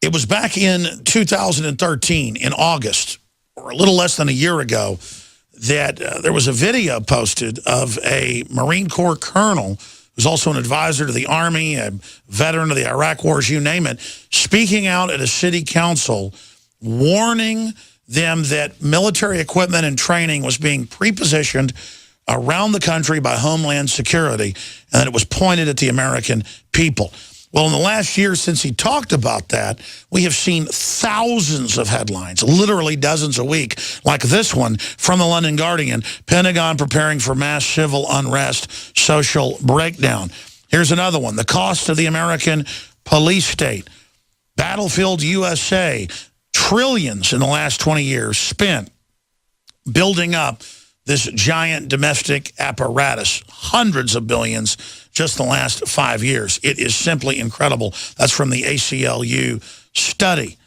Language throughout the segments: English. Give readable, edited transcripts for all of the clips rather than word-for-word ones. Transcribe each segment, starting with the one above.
It was back in 2013, in August, or a little less than a year ago, that there was a video posted of a Marine Corps colonel who's also an advisor to the Army, a veteran of the Iraq Wars, you name it, speaking out at a city council, warning them that military equipment and training was being pre-positioned around the country by Homeland Security, and that it was pointed at the American people. Well, in the last year since he talked about that, we have seen thousands of headlines, literally dozens a week, like this one from the London Guardian, Pentagon preparing for mass civil unrest, social breakdown. Here's another one, the cost of the American police state. Battlefield USA, trillions in the last 20 years spent building up this giant domestic apparatus, hundreds of billions just the last 5 years. It is simply incredible. That's from the ACLU study.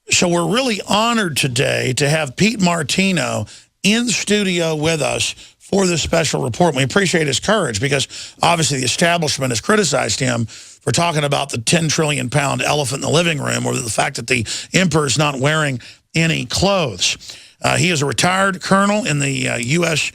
So we're really honored today to have Pete Martino in studio with us for this special report. We appreciate his courage because obviously the establishment has criticized him for talking about the 10 trillion pound elephant in the living room, or the fact that the emperor is not wearing any clothes. He is a retired colonel in the U.S.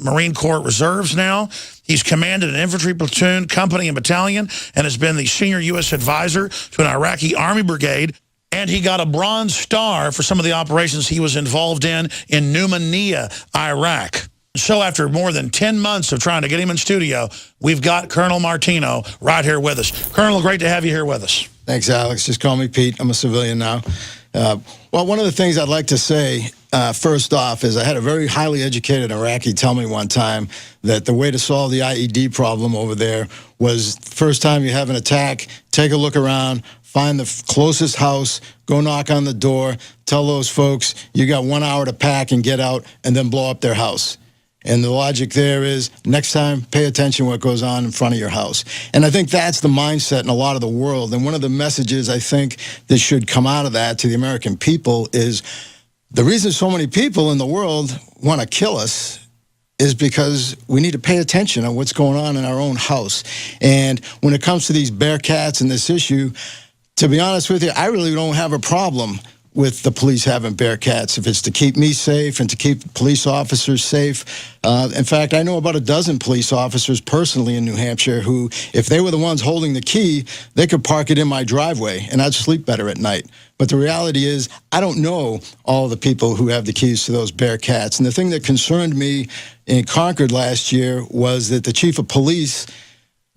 Marine Corps Reserves now. He's commanded an infantry platoon, company, and battalion, and has been the senior U.S. advisor to an Iraqi Army brigade. And he got a Bronze Star for some of the operations he was involved in Numania, Iraq. So after more than 10 months of trying to get him in studio, we've got Colonel Martino right here with us. Colonel, great to have you here with us. Thanks, Alex. Just call me Pete. I'm a civilian now. Well, one of the things I'd like to say, first off, is I had a very highly educated Iraqi tell me one time that the way to solve the IED problem over there was, first time you have an attack, take a look around, find the closest house, go knock on the door, tell those folks you got 1 hour to pack and get out, and then blow up their house. And the logic there is, next time, pay attention to what goes on in front of your house. And I think that's the mindset in a lot of the world. And one of the messages I think that should come out of that to the American people is, the reason so many people in the world want to kill us is because we need to pay attention on what's going on in our own house. And when it comes to these Bearcats and this issue, to be honest with you, I really don't have a problem with the police having Bearcats, if it's to keep me safe and to keep police officers safe. In fact, I know about a dozen police officers personally in New Hampshire who, if they were the ones holding the key, they could park it in my driveway and I'd sleep better at night. But the reality is, I don't know all the people who have the keys to those Bearcats. And the thing that concerned me in Concord last year was that the chief of police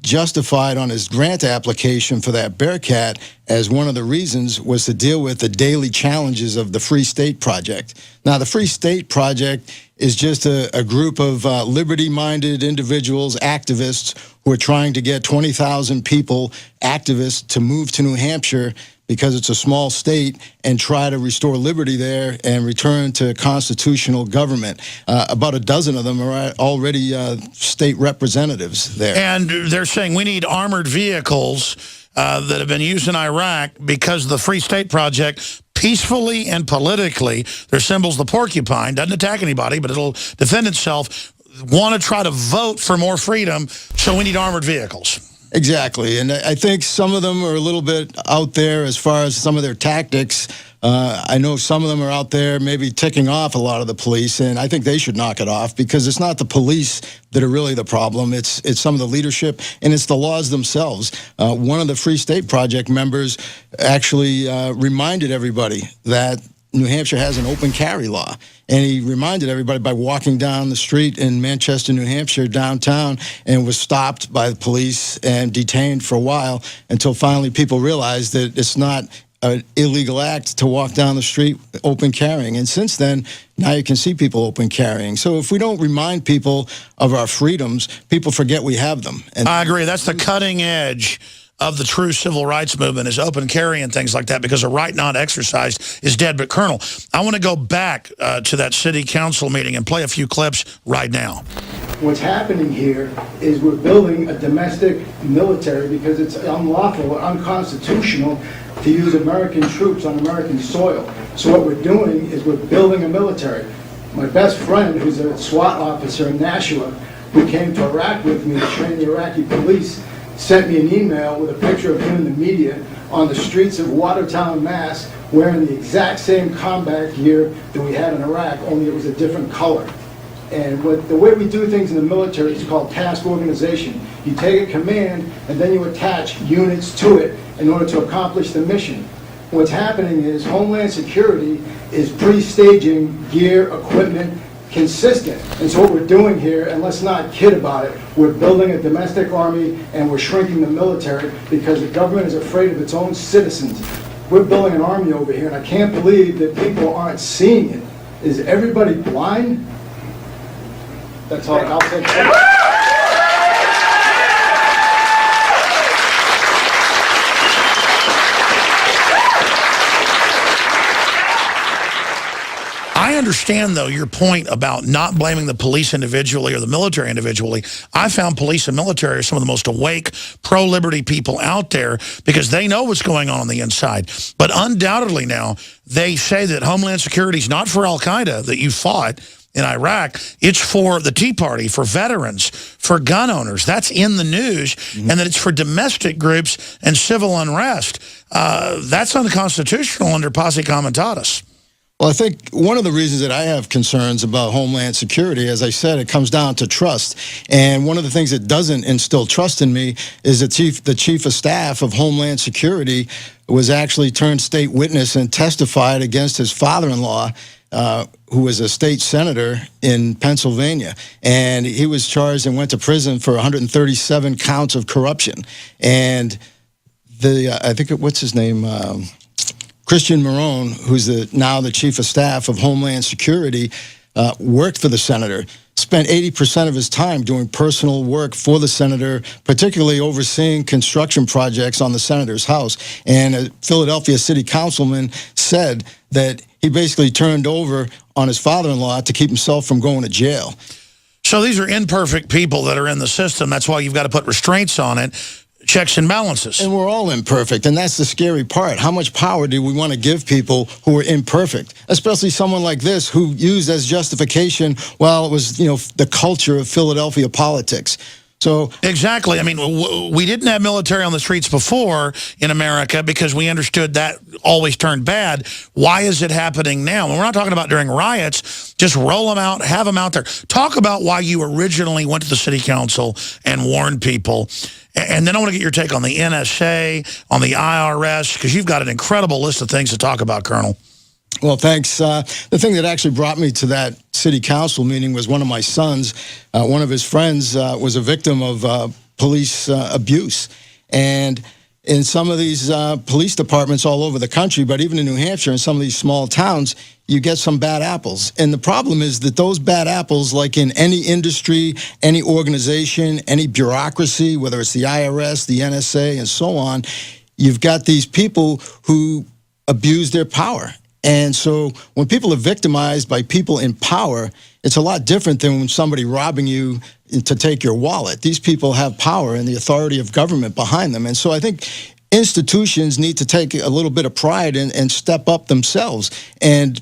justified on his grant application for that Bearcat as one of the reasons was to deal with the daily challenges of the Free State Project. Now, the Free State Project is just a group of liberty-minded individuals, activists, who are trying to get 20,000 people, activists, to move to New Hampshire because it's a small state, and try to restore liberty there and return to constitutional government. About a dozen of them are already state representatives there. And they're saying we need armored vehicles that have been used in Iraq because the Free State Project, peacefully and politically, their symbol's the porcupine, doesn't attack anybody, but it'll defend itself, want to try to vote for more freedom, so we need armored vehicles. Exactly, and I think some of them are a little bit out there as far as some of their tactics. I know some of them are out there maybe ticking off a lot of the police, and I think they should knock it off, because it's not the police that are really the problem. It's some of the leadership, and it's the laws themselves. One of the Free State Project members actually reminded everybody that New Hampshire has an open carry law. And he reminded everybody by walking down the street in Manchester, New Hampshire, downtown, and was stopped by the police and detained for a while until finally people realized that it's not an illegal act to walk down the street open carrying. And since then, now you can see people open carrying. So if we don't remind people of our freedoms, people forget we have them. And I agree. That's the cutting edge of the true civil rights movement, is open carry and things like that, because a right not exercised is dead. But Colonel, I want to go back to that city council meeting and play a few clips right now. What's happening here is we're building a domestic military because it's unlawful or unconstitutional to use American troops on American soil. So what we're doing is we're building a military. My best friend, who's a SWAT officer in Nashua, who came to Iraq with me to train the Iraqi police, sent me an email with a picture of him in the media on the streets of Watertown, Mass, wearing the exact same combat gear that we had in Iraq, only it was a different color. And the way we do things in the military is called task organization. You take a command and then you attach units to it in order to accomplish the mission. What's happening is Homeland Security is pre-staging gear, equipment, consistent. And so what we're doing here, and let's not kid about it, we're building a domestic army and we're shrinking the military because the government is afraid of its own citizens. We're building an army over here, and I can't believe that people aren't seeing it. Is everybody blind? That's all I'll say. I understand, though, your point about not blaming the police individually or the military individually. I found police and military are some of the most awake, pro-liberty people out there because they know what's going on the inside. But undoubtedly now, they say that Homeland Security is not for al-Qaeda that you fought in Iraq. It's for the Tea Party, for veterans, for gun owners. That's in the news. And that it's for domestic groups and civil unrest. That's unconstitutional under posse comitatus. Well, I think one of the reasons that I have concerns about Homeland Security, as I said, it comes down to trust. And one of the things that doesn't instill trust in me is the chief of staff of Homeland Security was actually turned state witness and testified against his father-in-law, who was a state senator in Pennsylvania. And he was charged and went to prison for 137 counts of corruption. And I think, what's his name? Christian Marone, who's now the chief of staff of Homeland Security, worked for the senator, spent 80% of his time doing personal work for the senator, particularly overseeing construction projects on the senator's house. And a Philadelphia city councilman said that he basically turned over on his father-in-law to keep himself from going to jail. So these are imperfect people that are in the system. That's why you've got to put restraints on it. Checks and balances. And we're all imperfect, and that's the scary part. How much power do we want to give people who are imperfect, especially someone like this who used as justification, well, it was, the culture of Philadelphia politics. So exactly. I mean, we didn't have military on the streets before in America because we understood that always turned bad. Why is it happening now? And we're not talking about during riots. Just roll them out, have them out there. Talk about why you originally went to the city council and warned people. And then I want to get your take on the NSA, on the IRS, because you've got an incredible list of things to talk about, Colonel. Well, thanks. The thing that actually brought me to that city council meeting was one of my sons. One of his friends was a victim of police abuse. And in some of these police departments all over the country, but even in New Hampshire, in some of these small towns, you get some bad apples. And the problem is that those bad apples, like in any industry, any organization, any bureaucracy, whether it's the IRS, the NSA, and so on, you've got these people who abuse their power. And so when people are victimized by people in power, it's a lot different than when somebody robbing you to take your wallet. These people have power and the authority of government behind them. And so I think institutions need to take a little bit of pride and step up themselves and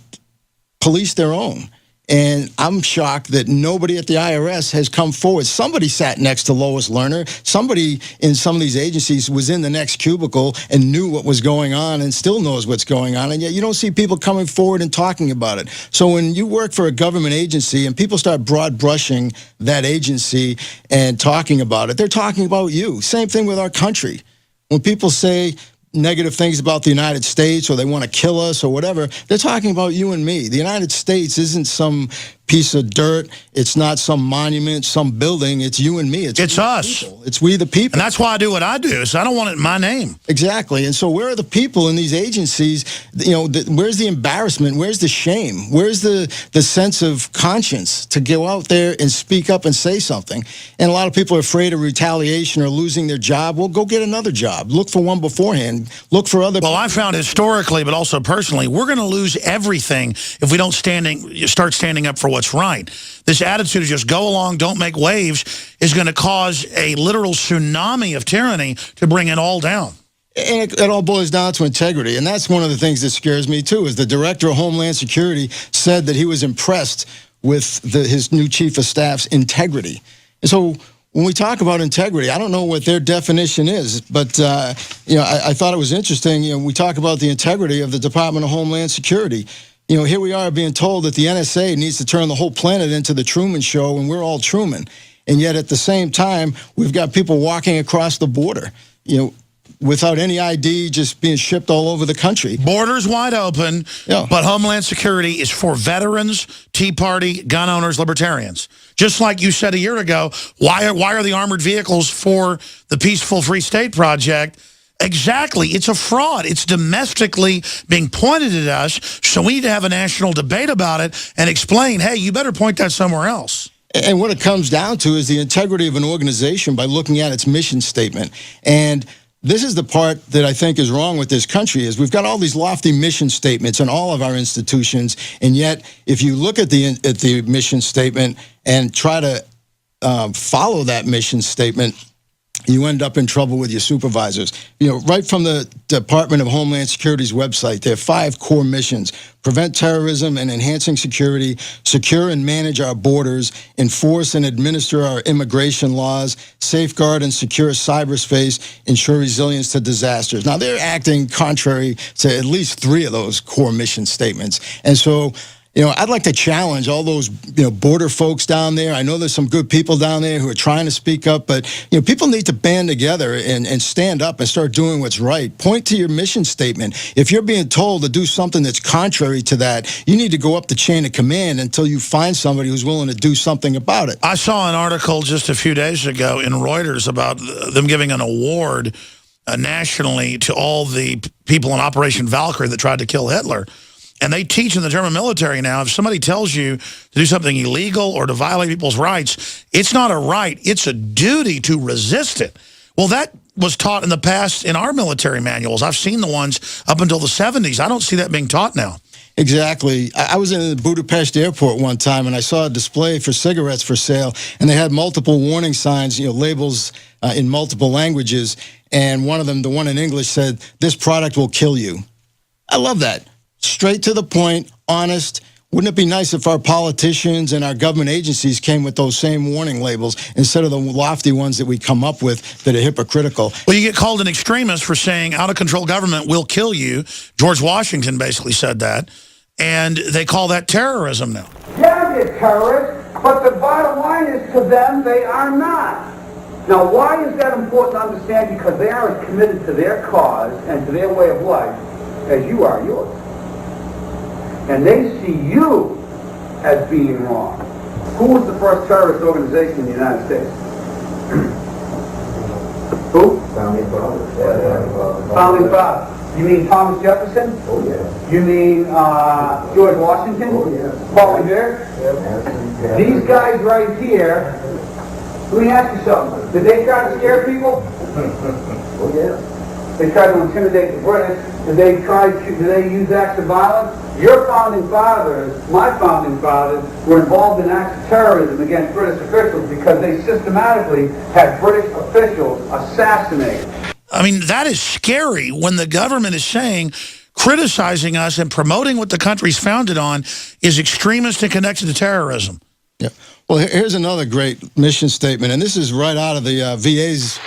police their own. And I'm shocked that nobody at the IRS has come forward. Somebody sat next to Lois Lerner. Somebody in some of these agencies was in the next cubicle and knew what was going on and still knows what's going on. And yet you don't see people coming forward and talking about it. So when you work for a government agency and people start broad brushing that agency and talking about it, they're talking about you. Same thing with our country. When people say negative things about the United States or they want to kill us or whatever, they're talking about you and me. The United States isn't some piece of dirt. It's not some monument, some building. It's you and me. It's us. It's we the people. And that's why I do what I do. So I don't want it in my name. Exactly. And so where are the people in these agencies? Where's the embarrassment? Where's the shame? Where's the sense of conscience to go out there and speak up and say something? And a lot of people are afraid of retaliation or losing their job. Well, go get another job. Look for one beforehand. Look for other. Well, I found historically, but also personally, we're going to lose everything if we don't start standing up for what's right. This attitude of just go along, don't make waves, is going to cause a literal tsunami of tyranny to bring it all down. And it all boils down to integrity. And that's one of the things that scares me, too, is the director of Homeland Security said that he was impressed with his new chief of staff's integrity. And so when we talk about integrity, I don't know what their definition is, but I thought it was interesting. We talk about the integrity of the Department of Homeland Security. Here we are being told that the NSA needs to turn the whole planet into the Truman Show, and we're all Truman. And yet, at the same time, we've got people walking across the border, without any ID, just being shipped all over the country. Borders wide open, Yeah. but Homeland Security is for veterans, Tea Party, gun owners, libertarians. Just like you said a year ago, why are the armored vehicles for the Peaceful Free State Project? Exactly. It's a fraud. It's domestically being pointed at us, so we need to have a national debate about it and explain, hey, you better point that somewhere else. And what it comes down to is the integrity of an organization by looking at its mission statement. And this is the part that I think is wrong with this country is we've got all these lofty mission statements in all of our institutions, and yet if you look at the mission statement and try to follow that mission statement, you end up in trouble with your supervisors. Right from the Department of Homeland Security's website, there are 5 core missions: prevent terrorism and enhancing security, secure and manage our borders, enforce and administer our immigration laws, safeguard and secure cyberspace, ensure resilience to disasters. Now, they're acting contrary to at least 3 of those core mission statements. And so, I'd like to challenge all those, border folks down there. I know there's some good people down there who are trying to speak up, but, people need to band together and stand up and start doing what's right. Point to your mission statement. If you're being told to do something that's contrary to that, you need to go up the chain of command until you find somebody who's willing to do something about it. I saw an article just a few days ago in Reuters about them giving an award nationally to all the people in Operation Valkyrie that tried to kill Hitler. And they teach in the German military now, if somebody tells you to do something illegal or to violate people's rights, it's not a right, it's a duty to resist it. Well, that was taught in the past in our military manuals. I've seen the ones up until the 70s. I don't see that being taught now. Exactly. I was in the Budapest airport one time, and I saw a display for cigarettes for sale, and they had multiple warning signs, labels in multiple languages, and one of them, the one in English, said, "This product will kill you." I love that. Straight to the point, honest. Wouldn't it be nice if our politicians and our government agencies came with those same warning labels instead of the lofty ones that we come up with that are hypocritical? Well, you get called an extremist for saying out-of-control government will kill you. George Washington basically said that. And they call that terrorism now. Yeah, they're terrorists, but the bottom line is to them, they are not. Now, why is that important to understand? Because they are as committed to their cause and to their way of life as you are yours. And they see you as being wrong. Who was the first terrorist organization in the United States? Who? Founding Fathers. Founding Fathers. You mean Thomas Jefferson? Oh, yeah. You mean George Washington? Oh, yeah. Paul Revere? Yeah. These guys right here, let me ask you something. Did they try to scare people? Oh, yeah. They tried to intimidate the British. Did they use acts of violence? Your founding fathers, my founding fathers, were involved in acts of terrorism against British officials because they systematically had British officials assassinated. I mean, that is scary when the government is saying, criticizing us and promoting what the country's founded on is extremist and connected to terrorism. Yeah. Well, here's another great mission statement, and this is right out of the VA's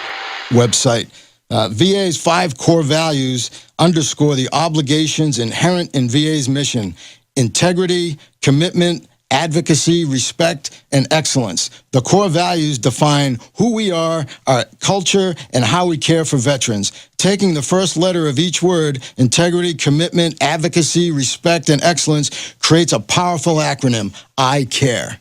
website. VA's 5 core values underscore the obligations inherent in VA's mission: integrity, commitment, advocacy, respect, and excellence. The core values define who we are, our culture, and how we care for veterans. Taking the first letter of each word, integrity, commitment, advocacy, respect, and excellence, creates a powerful acronym: I care.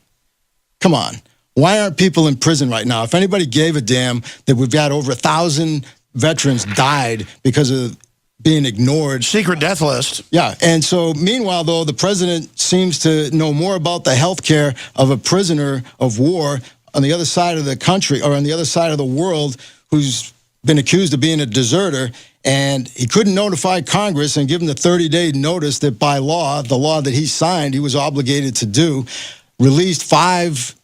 Come on. Why aren't people in prison right now? If anybody gave a damn that we've got over 1,000 veterans died because of being ignored. Secret death list. Yeah, and so meanwhile, though, the president seems to know more about the health care of a prisoner of war on the other side of the country or on the other side of the world who's been accused of being a deserter, and he couldn't notify Congress and give them the 30-day notice that by law, the law that he signed, he was obligated to do, released 5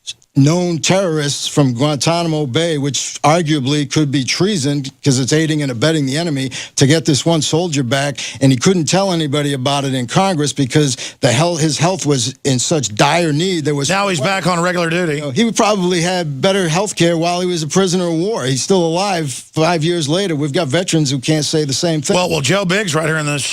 known terrorists from Guantanamo Bay, which arguably could be treason because it's aiding and abetting the enemy, to get this one soldier back. And he couldn't tell anybody about it in Congress because his health was in such dire need. Now he's back on regular duty. He probably had better health care while he was a prisoner of war. He's still alive 5 years later. We've got veterans who can't say the same thing. Well, Joe Biggs right here in this